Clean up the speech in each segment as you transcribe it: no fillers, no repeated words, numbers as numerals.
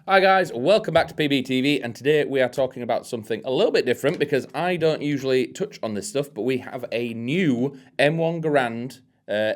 Hi guys, welcome back to PBTV, and today we are talking about something a little bit different because I don't usually touch on this stuff, but we have a new M1 Garand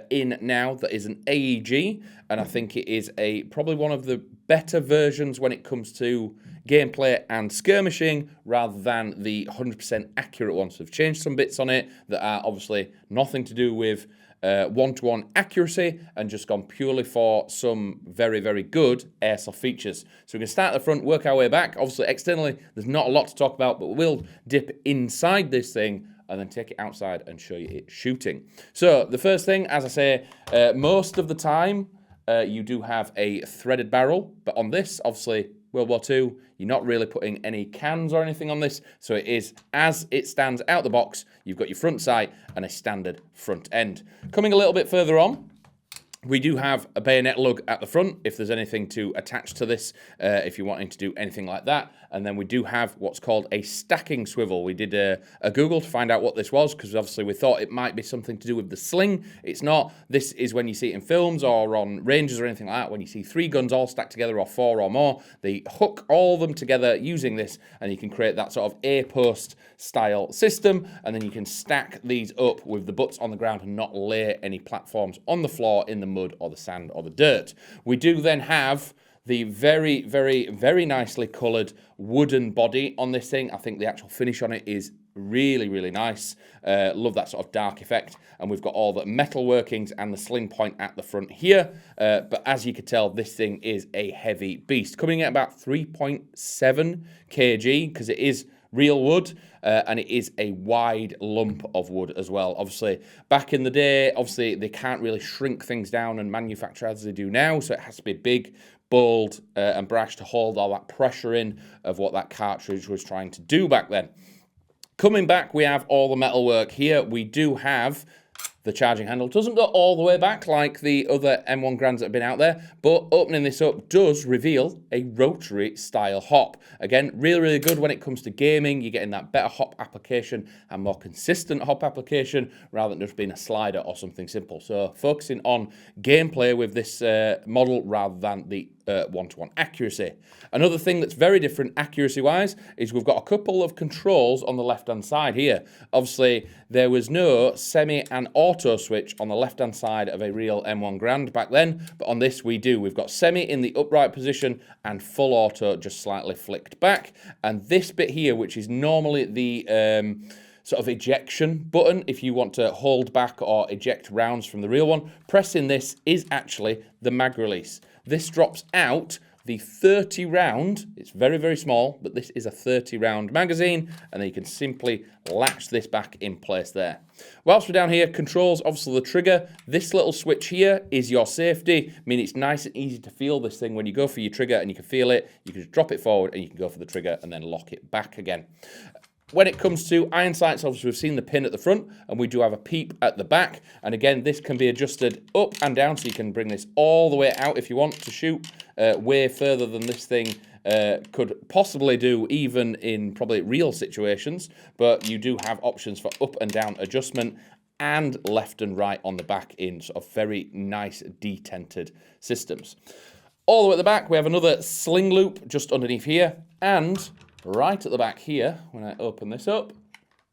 in now that is an AEG, and I think it is probably one of the better versions when it comes to gameplay and skirmishing rather than the 100% accurate ones. We've changed some bits on it that are obviously nothing to do with one-to-one accuracy and just gone purely for some very, very good airsoft features. So we're going to start at the front, work our way back. Obviously, externally, there's not a lot to talk about, but we'll dip inside this thing and then take it outside and show you it shooting. So the first thing, as I say, most of the time, you do have a threaded barrel, but on this, obviously, World War II, you're not really putting any cans or anything on this, so it is as it stands out the box. You've got your front sight and a standard front end. Coming a little bit further on, we do have a bayonet lug at the front if there's anything to attach to this, if you're wanting to do anything like that. And then we do have what's called a stacking swivel. We did a Google to find out what this was because obviously we thought it might be something to do with the sling. It's not. This is when you see it in films or on ranges or anything like that. When you see 3 guns all stacked together or 4 or more, they hook all of them together using this and you can create that sort of A-post style system, and then you can stack these up with the butts on the ground and not lay any platforms on the floor in the mud or the sand or the dirt. We do then have the very, very, very nicely coloured wooden body on this thing. I think the actual finish on it is really, really nice. Love that sort of dark effect. And we've got all the metal workings and the sling point at the front here. But as you can tell, this thing is a heavy beast. Coming at about 3.7 kg because it is real wood, and it is a wide lump of wood as well. Obviously, back in the day, obviously, they can't really shrink things down and manufacture as they do now, so it has to be big, bold, and brash to hold all that pressure in of what that cartridge was trying to do back then. Coming back, we have all the metal work here. We do have the charging handle. It doesn't go all the way back like the other M1 Garands that have been out there, but opening this up does reveal a rotary style hop. Again, really, really good when it comes to gaming. You're getting that better hop application and more consistent hop application rather than just being a slider or something simple. So focusing on gameplay with this model rather than the one-to-one accuracy. Another thing that's very different accuracy-wise is we've got a couple of controls on the left-hand side here. Obviously, there was no semi and auto switch on the left-hand side of a real M1 Garand back then, but on this we do. We've got semi in the upright position and full auto just slightly flicked back. And this bit here, which is normally the sort of ejection button, if you want to hold back or eject rounds from the real one, pressing this is actually the mag release. This drops out the 30 round, it's very, very small, but this is a 30 round magazine, and then you can simply latch this back in place there. Whilst we're down here, controls, obviously the trigger. This little switch here is your safety. I mean, it's nice and easy to feel this thing when you go for your trigger and you can feel it. You can just drop it forward and you can go for the trigger and then lock it back again. When it comes to iron sights, obviously we've seen the pin at the front and we do have a peep at the back. And again, this can be adjusted up and down, so you can bring this all the way out if you want to shoot way further than this thing could possibly do, even in probably real situations. But you do have options for up and down adjustment and left and right on the back in sort of very nice detented systems. All the way at the back, we have another sling loop just underneath here, and right at the back here, when I open this up,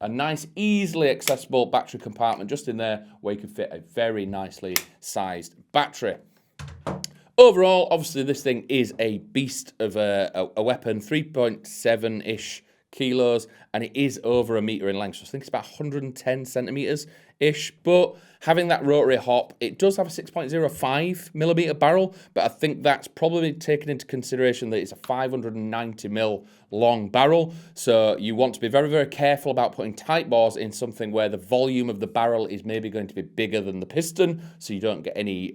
a nice, easily accessible battery compartment just in there where you can fit a very nicely sized battery. Overall, obviously, this thing is a beast of a weapon, 3.7-ish kilos, and it is over 1 meter in length, so I think it's about 110 centimeters-ish, but having that rotary hop, it does have a 6.05 millimeter barrel, but I think that's probably taken into consideration that it's a 590 mil long barrel, so you want to be very, very careful about putting tight bores in something where the volume of the barrel is maybe going to be bigger than the piston, so you don't get any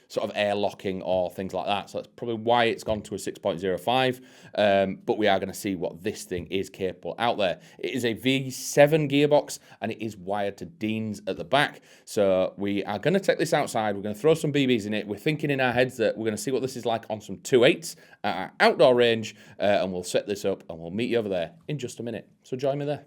sort of air locking or things like that. So that's probably why it's gone to a 6.05, but we are going to see what this thing is capable out there. It is a V7 gearbox, and it is wired to Deans at the back. So we are going to take this outside. We're going to throw some BBs in it. We're thinking in our heads that we're going to see what this is like on some 2.8s at our outdoor range, and we'll set this up, and we'll meet you over there in just a minute. So join me there.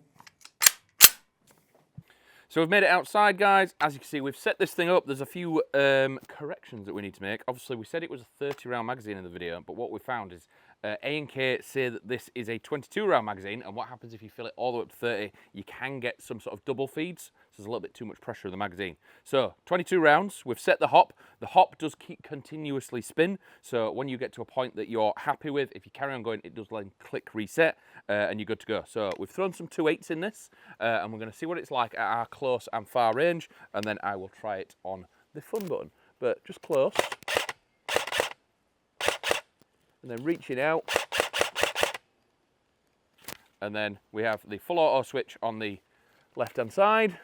So we've made it outside, guys. As you can see, we've set this thing up. There's a few corrections that we need to make. Obviously, we said it was a 30-round magazine in the video, but what we found is A&K say that this is a 22-round magazine, and what happens if you fill it all the way up to 30, you can get some sort of double feeds, so there's a little bit too much pressure in the magazine. So 22 rounds, we've set the hop. The hop does keep continuously spin, so when you get to a point that you're happy with, if you carry on going, it does then click reset, and you're good to go. So we've thrown some 2.8s in this, and we're going to see what it's like at our close and far range, and then I will try it on the fun button. But just close, and then reaching out, and then we have the full auto switch on the left hand side.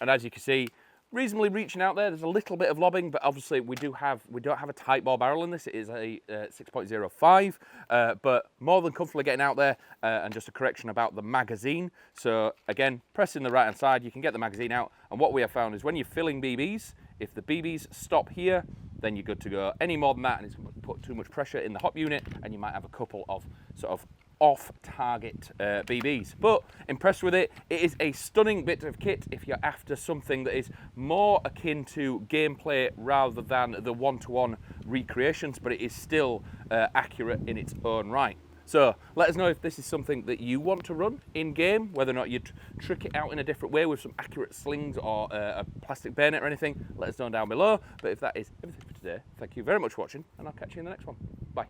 And as you can see, reasonably reaching out there. There's a little bit of lobbing, but obviously we don't have a tightbore barrel in this. It is a 6.05, but more than comfortably getting out there. And just a correction about the magazine. So again, pressing the right hand side, you can get the magazine out. And what we have found is when you're filling BBs, if the BBs stop here, then you're good to go. Any more than that, and it's going to put too much pressure in the hop unit, and you might have a couple of sort of off-target BBs. But impressed with it. It is a stunning bit of kit if you're after something that is more akin to gameplay rather than the one-to-one recreations, but it is still accurate in its own right. So let us know if this is something that you want to run in-game, whether or not you'd trick it out in a different way with some accurate slings or a plastic bayonet or anything. Let us know down below. But if that is everything for today, thank you very much for watching, and I'll catch you in the next one. Bye.